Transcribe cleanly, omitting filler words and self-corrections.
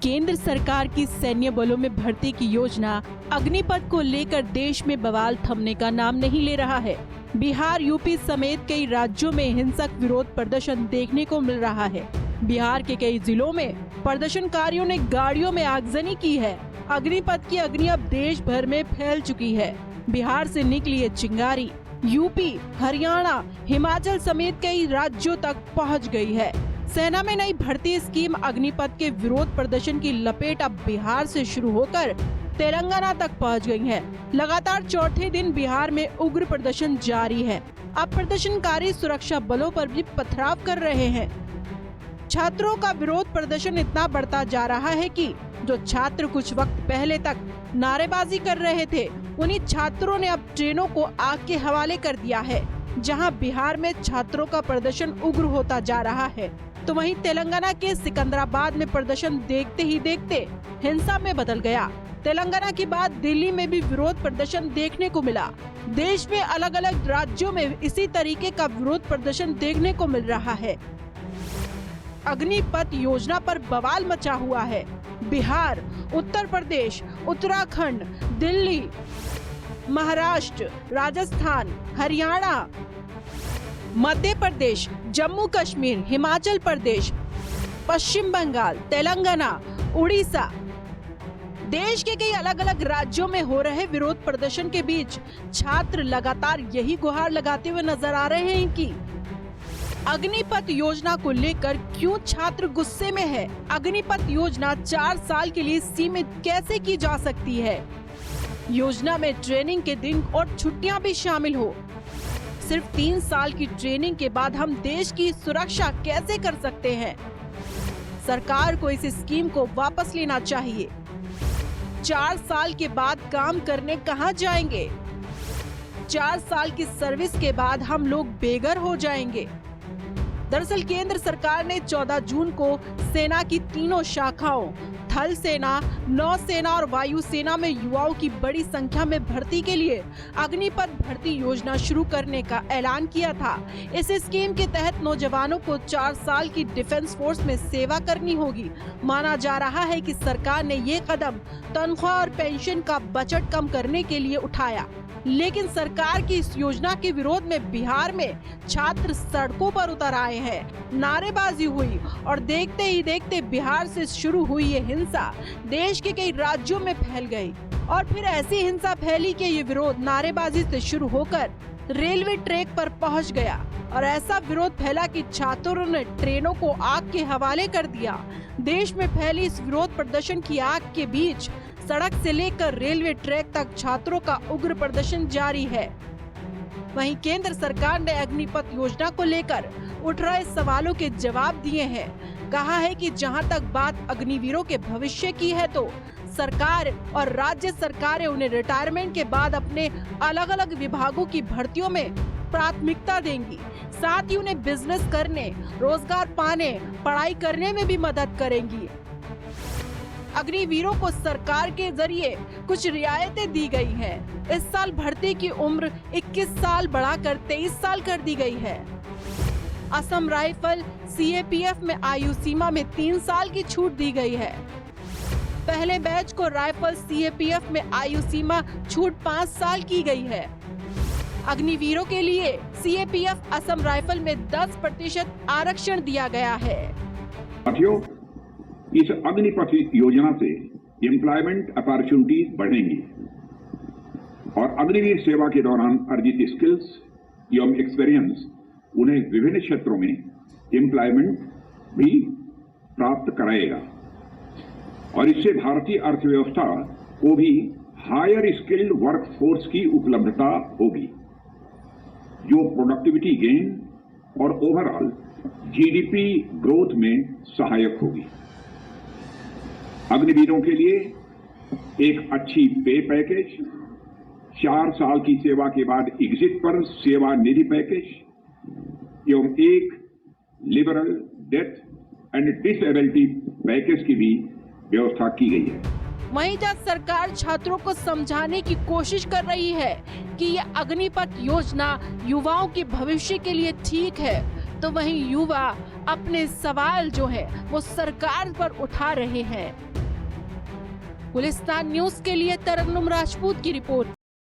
केंद्र सरकार की सैन्य बलों में भर्ती की योजना अग्निपथ को लेकर देश में बवाल थमने का नाम नहीं ले रहा है। बिहार, यूपी समेत कई राज्यों में हिंसक विरोध प्रदर्शन देखने को मिल रहा है। बिहार के कई जिलों में प्रदर्शनकारियों ने गाड़ियों में आगजनी की है। अग्निपथ की अग्नि अब देश भर में फैल चुकी है। बिहार से निकली ये चिंगारी यूपी, हरियाणा, हिमाचल समेत कई राज्यों तक पहुंच गई है। सेना में नई भर्ती स्कीम अग्निपथ के विरोध प्रदर्शन की लपेट अब बिहार से शुरू होकर तेलंगाना तक पहुंच गई है। लगातार चौथे दिन बिहार में उग्र प्रदर्शन जारी है। अब प्रदर्शनकारी सुरक्षा बलों पर भी पथराव कर रहे हैं। छात्रों का विरोध प्रदर्शन इतना बढ़ता जा रहा है कि जो छात्र कुछ वक्त पहले तक नारेबाजी कर रहे थे, उन्हीं छात्रों ने अब ट्रेनों को आग के हवाले कर दिया है। जहां बिहार में छात्रों का प्रदर्शन उग्र होता जा रहा है, तो वहीं तेलंगाना के सिकंदराबाद में प्रदर्शन देखते ही देखते हिंसा में बदल गया। तेलंगाना के बाद दिल्ली में भी विरोध प्रदर्शन देखने को मिला। देश में अलग अलग राज्यों में इसी तरीके का विरोध प्रदर्शन देखने को मिल रहा है। अग्निपथ योजना पर बवाल मचा हुआ है। बिहार, उत्तर प्रदेश, उत्तराखंड, दिल्ली, महाराष्ट्र, राजस्थान, हरियाणा, मध्य प्रदेश, जम्मू कश्मीर, हिमाचल प्रदेश, पश्चिम बंगाल, तेलंगाना, उड़ीसा, देश के कई अलग अलग राज्यों में हो रहे विरोध प्रदर्शन के बीच छात्र लगातार यही गुहार लगाते हुए नजर आ रहे हैं कि अग्निपथ योजना को लेकर क्यों छात्र गुस्से में है। अग्निपथ योजना 4 साल के लिए सीमित कैसे की जा सकती है। योजना में ट्रेनिंग के दिन और छुट्टियां भी शामिल हो। सिर्फ 3 साल की ट्रेनिंग के बाद हम देश की सुरक्षा कैसे कर सकते हैं। सरकार को इस स्कीम को वापस लेना चाहिए। 4 साल के बाद काम करने कहां जाएंगे। 4 साल की सर्विस के बाद हम लोग बेघर हो जाएंगे। दरअसल केंद्र सरकार ने 14 जून को सेना की तीनों शाखाओं थल सेना, नौसेना और वायु सेना में युवाओं की बड़ी संख्या में भर्ती के लिए अग्निपथ भर्ती योजना शुरू करने का ऐलान किया था। इस स्कीम के तहत नौजवानों को 4 साल की डिफेंस फोर्स में सेवा करनी होगी। माना जा रहा है कि सरकार ने ये कदम तनख्वाह और पेंशन का बजट कम करने के लिए उठाया, लेकिन सरकार की इस योजना के विरोध में बिहार में छात्र सड़कों पर उतर आए हैं। नारेबाजी हुई और देखते ही देखते बिहार से शुरू हुई ये हिंसा देश के कई राज्यों में फैल गई और फिर ऐसी हिंसा फैली कि ये विरोध नारेबाजी से शुरू होकर रेलवे ट्रैक पर पहुंच गया और ऐसा विरोध फैला कि छात्रों ने ट्रेनों को आग के हवाले कर दिया। देश में फैली इस विरोध प्रदर्शन की आग के बीच सड़क से लेकर रेलवे ट्रैक तक छात्रों का उग्र प्रदर्शन जारी है। वहीं केंद्र सरकार ने अग्निपथ योजना को लेकर उठ रहे सवालों के जवाब दिए हैं। कहा है कि जहां तक बात अग्निवीरों के भविष्य की है, तो सरकार और राज्य सरकारें उन्हें रिटायरमेंट के बाद अपने अलग अलग विभागों की भर्तियों में प्राथमिकता देंगी। साथ ही उन्हें बिजनेस करने, रोजगार पाने, पढ़ाई करने में भी मदद करेंगी। अग्निवीरों को सरकार के जरिए कुछ रियायतें दी गई हैं। इस साल भर्ती की उम्र 21 साल बढ़ाकर 23 साल कर दी गई है। असम राइफल सीएपीएफ में आयु सीमा में 3 साल की छूट दी गई है। पहले बैच को राइफल सीएपीएफ में आयु सीमा छूट 5 साल की गई है। अग्निवीरों के लिए सीएपीएफ असम राइफल में 10% आरक्षण दिया गया है। इस अग्निपथ योजना से एम्प्लॉयमेंट अपॉर्चुनिटीज बढ़ेंगी और अग्निवीर सेवा के दौरान अर्जित स्किल्स एवं एक्सपीरियंस उन्हें विभिन्न क्षेत्रों में एम्प्लॉयमेंट भी प्राप्त कराएगा और इससे भारतीय अर्थव्यवस्था को भी हायर स्किल्ड वर्कफोर्स की उपलब्धता होगी, जो प्रोडक्टिविटी गेन और ओवरऑल जीडीपी ग्रोथ में सहायक होगी। अग्निवीरों के लिए एक अच्छी पे पैकेज, 4 साल की सेवा के बाद एग्जिट पर सेवा निधि पैकेज एवं एक liberal death and disability package की भी व्यवस्था की गई है। वहीं जब सरकार छात्रों को समझाने की कोशिश कर रही है कि ये अग्निपथ योजना युवाओं के भविष्य के लिए ठीक है, तो वहीं युवा अपने सवाल जो है वो सरकार पर उठा रहे हैं। गुलिस्तान न्यूज के लिए तरन्नुम राजपूत की रिपोर्ट।